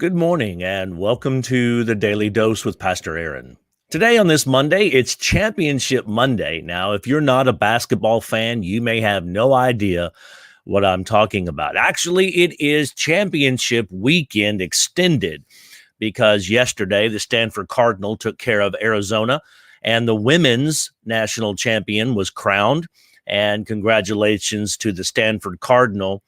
Good morning and welcome to the Daily Dose with Pastor Aaron. Today on this Monday, it's Championship Monday. Now, if you're not a basketball fan, you may have no idea what I'm talking about. Actually, it is Championship Weekend extended because yesterday the Stanford Cardinal took care of Arizona and the women's national champion was crowned. And congratulations to the Stanford Cardinal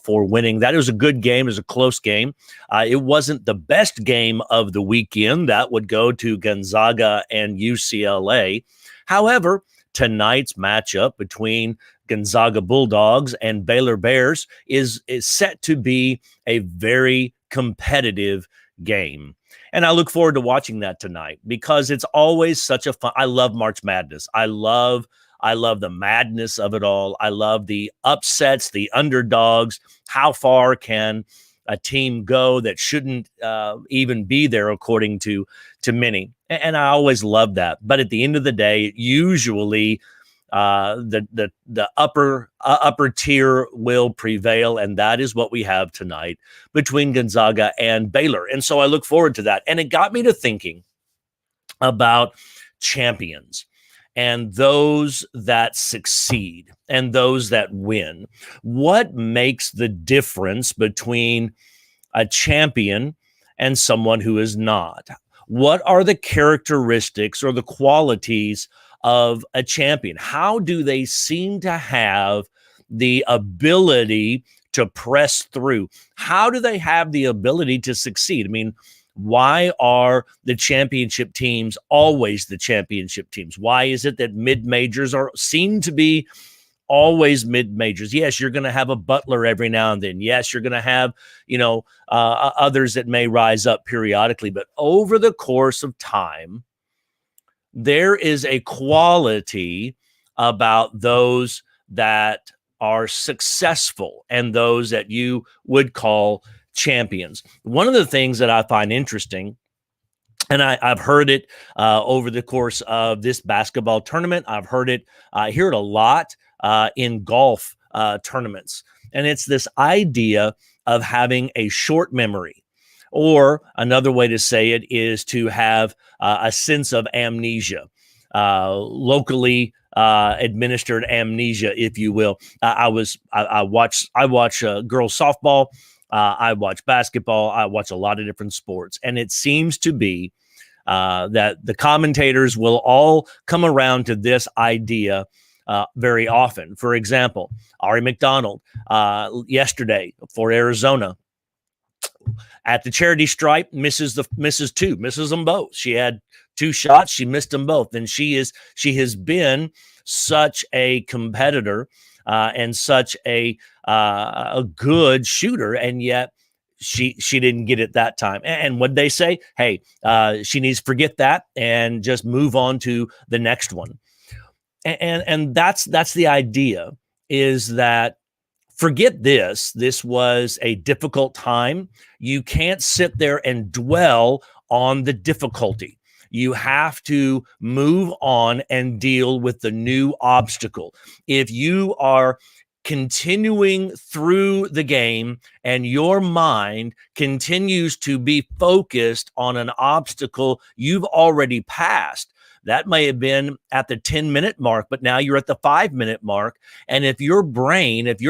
for winning. That was a good game. It was a close game. It wasn't the best game of the weekend. That would go to Gonzaga and UCLA. However, tonight's matchup between Gonzaga Bulldogs and Baylor Bears is set to be a very competitive game. And I look forward to watching that tonight because it's always such a fun. I love March Madness. I love the madness of it all. I love the upsets, the underdogs. How far can a team go that shouldn't even be there, according to many? And I always love that. But at the end of the day, usually the upper tier will prevail, and that is what we have tonight between Gonzaga and Baylor. And so I look forward to that. And it got me to thinking about champions and those that succeed and those that win. What makes the difference between a champion and someone who is not? What are the characteristics or the qualities of a champion? How do they seem to have the ability to press through? How do they have the ability to succeed? I mean, why are the championship teams always the championship teams? Why is it that mid-majors seem to be always mid-majors? Yes, you're going to have a Butler every now and then. Yes, you're going to have, others that may rise up periodically. But over the course of time, there is a quality about those that are successful and those that you would call champions. One of the things that I find interesting, and I've heard it over the course of this basketball tournament, I hear it a lot in golf tournaments, and it's this idea of having a short memory. Or another way to say it is to have a sense of amnesia, locally administered amnesia, if you will. I watch girls softball. I watch basketball. I watch a lot of different sports, and it seems to be that the commentators will all come around to this idea very often. For example, Ari McDonald yesterday for Arizona, at the charity stripe, misses them both. She had two shots, she missed them both, and she has been such a competitor and such a good shooter, and yet she didn't get it that time. And what they say, hey, she needs to forget that and just move on to the next one. And that's the idea, is that forget this. This was a difficult time. You can't sit there and dwell on the difficulty. You have to move on and deal with the new obstacle. If you are continuing through the game and your mind continues to be focused on an obstacle you've already passed, that may have been at the 10-minute mark, but now you're at the 5-minute mark. And if your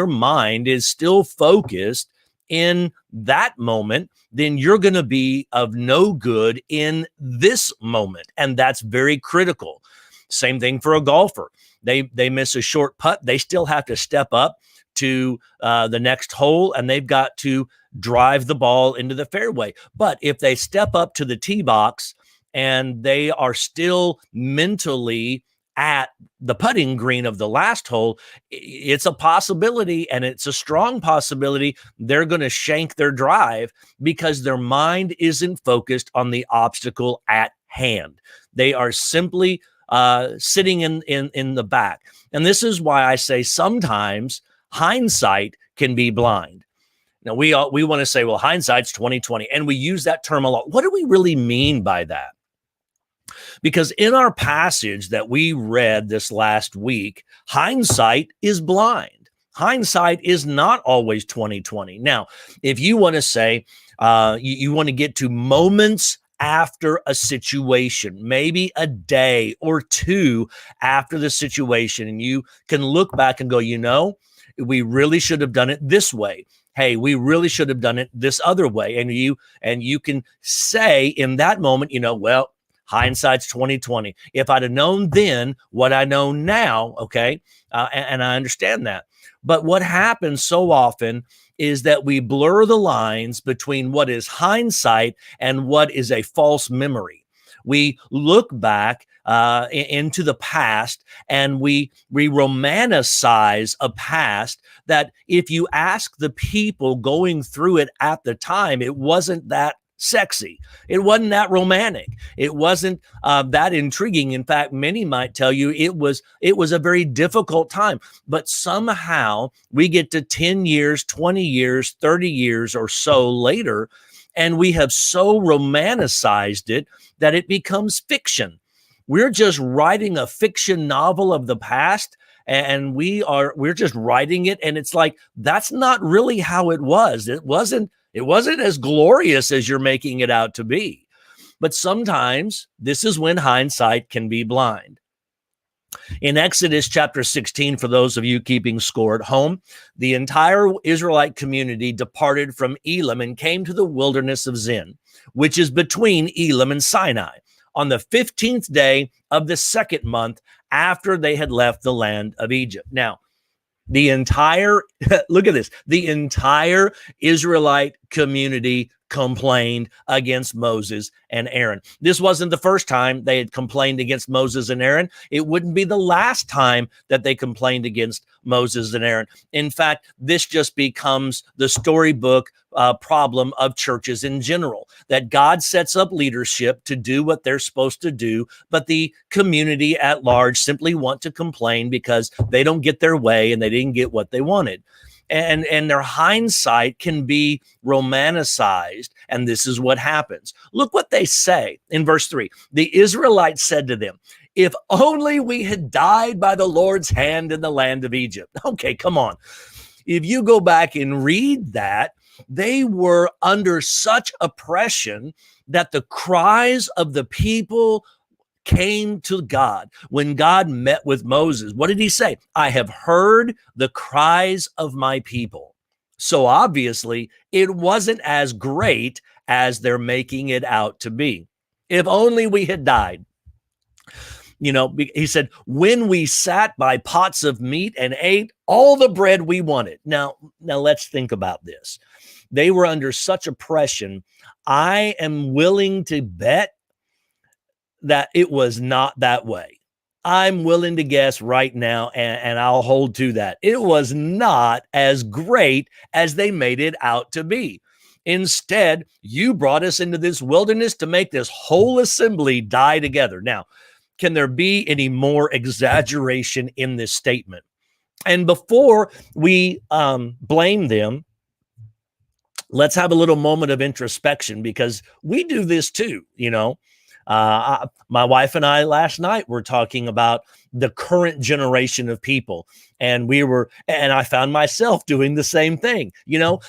mind is still focused in that moment, then you're going to be of no good in this moment. And that's very critical. Same thing for a golfer. They miss a short putt. They still have to step up to the next hole, and they've got to drive the ball into the fairway. But if they step up to the tee box and they are still mentally at the putting green of the last hole, it's a possibility, and it's a strong possibility, they're going to shank their drive because their mind isn't focused on the obstacle at hand. They are simply sitting in the back. And this is why I say sometimes hindsight can be blind. Now, we want to say, well, hindsight's 2020, and we use that term a lot. What do we really mean by that? Because in our passage that we read this last week, hindsight is blind. Hindsight is not always 2020. Now, if you want to say you want to get to moments after a situation, maybe a day or two after the situation, and you can look back and go, we really should have done it this way. Hey, we really should have done it this other way. And you can say in that moment, well, hindsight's 2020. If I'd have known then what I know now, okay, and I understand that. But what happens so often is that we blur the lines between what is hindsight and what is a false memory. We look back into the past and we romanticize a past that, if you ask the people going through it at the time, it wasn't that sexy. It wasn't that romantic. It wasn't that intriguing. In fact, many might tell you it was a very difficult time. But somehow we get to 10 years, 20 years, 30 years or so later, and we have so romanticized it that it becomes fiction. We're just writing a fiction novel of the past, and we're just writing it, and it's like, that's not really how it was. It wasn't as glorious as you're making it out to be. But sometimes this is when hindsight can be blind. In Exodus chapter 16, for those of you keeping score at home, the entire Israelite community departed from Elim and came to the wilderness of Zin, which is between Elim and Sinai, on the 15th day of the second month after they had left the land of Egypt. Now, look at this, the entire Israelite community complained against Moses and Aaron. This wasn't the first time they had complained against Moses and Aaron. It wouldn't be the last time that they complained against Moses and Aaron. In fact, this just becomes the storybook problem of churches in general, that God sets up leadership to do what they're supposed to do, but the community at large simply want to complain because they don't get their way and they didn't get what they wanted. And their hindsight can be romanticized. And this is what happens. Look what they say in verse 3. The Israelites said to them, "If only we had died by the Lord's hand in the land of Egypt." Okay, come on. If you go back and read that, they were under such oppression that the cries of the people came to God. When God met with Moses, what did he say? "I have heard the cries of my people." So obviously, it wasn't as great as they're making it out to be. If only we had died. He said, "When we sat by pots of meat and ate all the bread we wanted." Now let's think about this. They were under such oppression. I am willing to bet that it was not that way. I'm willing to guess right now, and I'll hold to that. It was not as great as they made it out to be. Instead, you brought us into this wilderness to make this whole assembly die together. Now, can there be any more exaggeration in this statement? And before we blame them, let's have a little moment of introspection, because we do this too, my wife and I last night were talking about the current generation of people, and I found myself doing the same thing.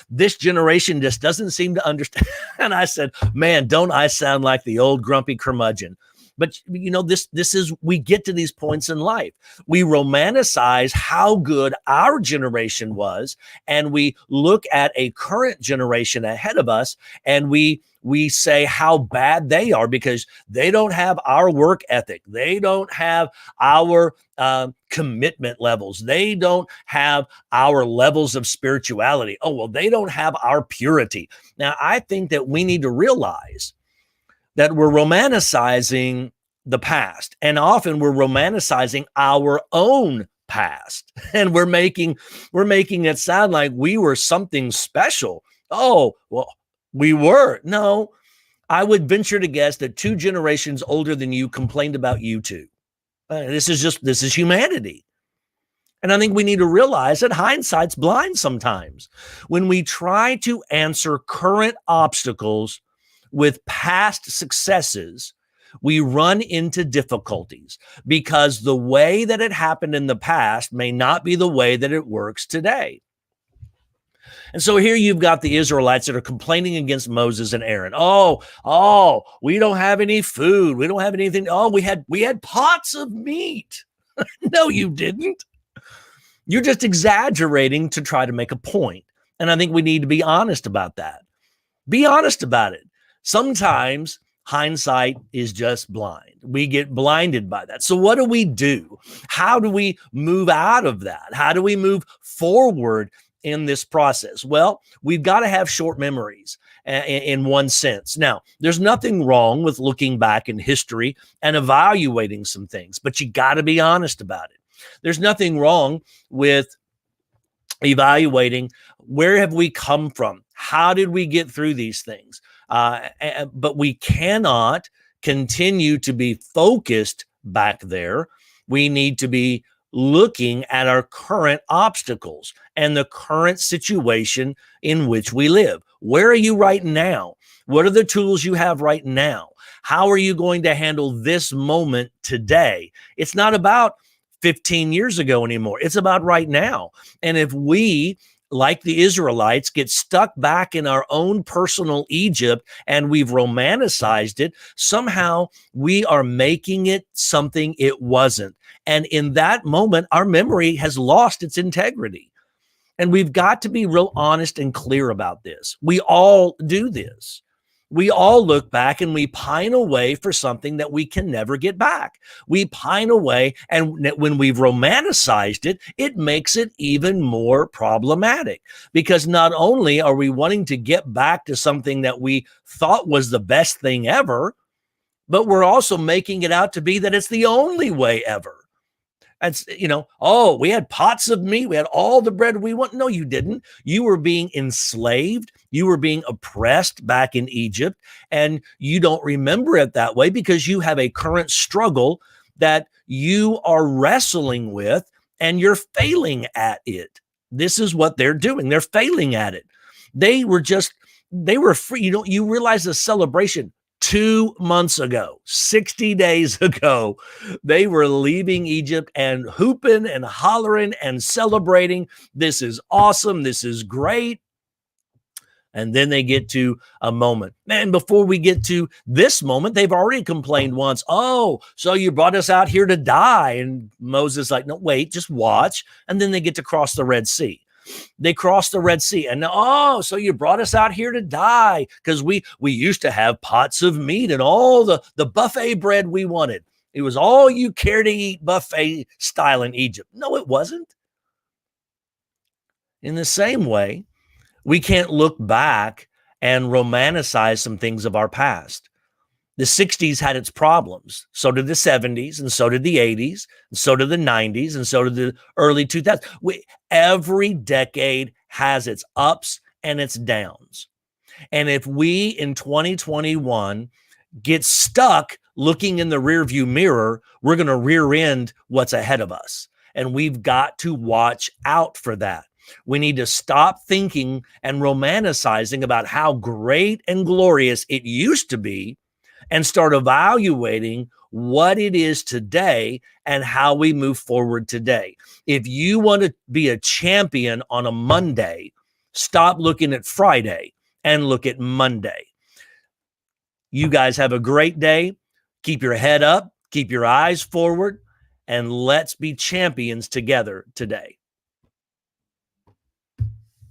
This generation just doesn't seem to understand. And I said, "Man, don't I sound like the old grumpy curmudgeon?" But this is, we get to these points in life. We romanticize how good our generation was, and we look at a current generation ahead of us, and we say how bad they are because they don't have our work ethic. They don't have our commitment levels. They don't have our levels of spirituality. Oh, well, they don't have our purity. Now, I think that we need to realize that we're romanticizing the past, and often we're romanticizing our own past, and we're making it sound like we were something special. Oh, well, we were. No, I would venture to guess that 2 generations older than you complained about you too. This is humanity. And I think we need to realize that hindsight's blind sometimes. When we try to answer current obstacles with past successes, We run into difficulties because the way that it happened in the past may not be the way that it works today. And so here you've got the Israelites that are complaining against Moses and Aaron. Oh, we don't have any food. We don't have anything. Oh, we had pots of meat. No, you didn't. You're just exaggerating to try to make a point. And I think we need to be honest about that. Be honest about it. Sometimes hindsight is just blind. We get blinded by that. So what do? How do we move out of that? How do we move forward in this process? Well, we've got to have short memories in one sense. Now, there's nothing wrong with looking back in history and evaluating some things, but you got to be honest about it. There's nothing wrong with evaluating where have we come from? How did we get through these things? But we cannot continue to be focused back there. We need to be looking at our current obstacles and the current situation in which we live. Where are you right now? What are the tools you have right now? How are you going to handle this moment today? It's not about 15 years ago anymore. It's about right now. And if we, like the Israelites, get stuck back in our own personal Egypt and we've romanticized it, somehow we are making it something it wasn't. And in that moment, our memory has lost its integrity. And we've got to be real honest and clear about this. We all do this. We all look back and we pine away for something that we can never get back. We pine away, and when we've romanticized it, it makes it even more problematic, because not only are we wanting to get back to something that we thought was the best thing ever, but we're also making it out to be that it's the only way ever. It's, oh, we had pots of meat. We had all the bread we want. No, you didn't. You were being enslaved. You were being oppressed back in Egypt, and you don't remember it that way because you have a current struggle that you are wrestling with, and you're failing at it. This is what they're doing. They're failing at it. They were free. You realize the celebration 2 months ago, 60 days ago, they were leaving Egypt and hooping and hollering and celebrating. This is awesome. This is great. And then they get to a moment. And before we get to this moment, they've already complained once. Oh, so you brought us out here to die. And Moses is like, no, wait, just watch. And then they get to cross the Red Sea. They crossed the Red Sea, and so you brought us out here to die because we used to have pots of meat and all the buffet bread we wanted. It was all you care to eat buffet style in Egypt. No, it wasn't. In the same way, we can't look back and romanticize some things of our past. The 60s had its problems. So did the 70s, and so did the 80s, and so did the 90s, and so did the early 2000s. Every decade has its ups and its downs. And if we in 2021 get stuck looking in the rearview mirror, we're going to rear end what's ahead of us. And we've got to watch out for that. We need to stop thinking and romanticizing about how great and glorious it used to be and start evaluating what it is today and how we move forward today. If you want to be a champion on a Monday, stop looking at Friday and look at Monday. You guys have a great day. Keep your head up, keep your eyes forward, and let's be champions together today.